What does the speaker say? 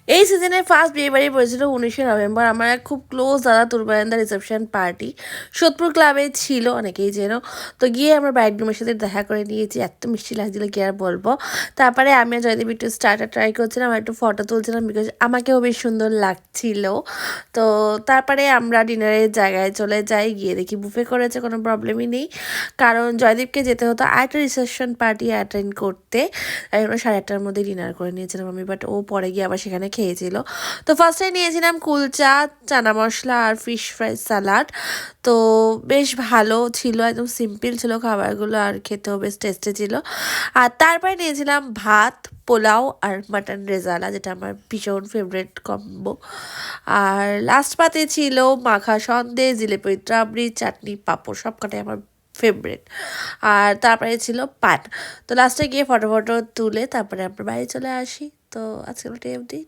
এই সিজনে ফার্স্ট বিয়ে বাড়ি পড়েছিল 19 নভেম্বর। আমার এক খুব ক্লোজ দাদা তুরবায়ন্দা রিসেপশন পার্টি সোদপুর ক্লাবে ছিল, অনেকেই যেন। তো গিয়ে আমরা ব্রাইডগ্রুমের সাথে দেখা করে নিয়েছি, এত মিষ্টি লাগছিল কি আর বলবো। তারপরে আমি আর জয়দীপ একটু স্টার্টার ট্রাই করছিলাম, আর একটু ফটো তুলছিলাম, বিকজ আমাকেও বেশ সুন্দর লাগছিল। তো তারপরে আমরা ডিনারের জায়গায় চলে যাই, গিয়ে দেখি বুফে করেছে, কোনো প্রবলেমই নেই। কারণ জয়দীপকে যেতে হতো আরেকটা রিসেপশন পার্টি অ্যাটেন্ড করতে, আমরা 8:30টার মধ্যে ডিনার করে নিয়েছিলাম আমি, বাট ও পরে গিয়ে আবার সেখানে খেয়েছিল। তো ফার্স্টে নিয়েছিলাম কুলচা, চানা মশলা আর ফিশ ফ্রাই সালাড। তো বেশ ভালো ছিল, একদম সিম্পল ছিল খাবারগুলো, আর খেতেও বেশ টেস্টি ছিল। আর তারপরে নিয়েছিলাম ভাত, পোলাও আর মাটন রেজালা, যেটা আমার ভীষণ ফেভারিট কম্বো। আর লাস্ট পাতে ছিল মাখা সন্দেশ, জিলেপি রাবড়ি, চাটনি, পাঁপড়, সবকটাই আমার ফেভারিট। আর তারপরে ছিল পান। তো লাস্টে গিয়ে ফটো ফটো তুলে তারপরে আমরা বাড়ি চলে আসি। তো আজকের মতো অবধি।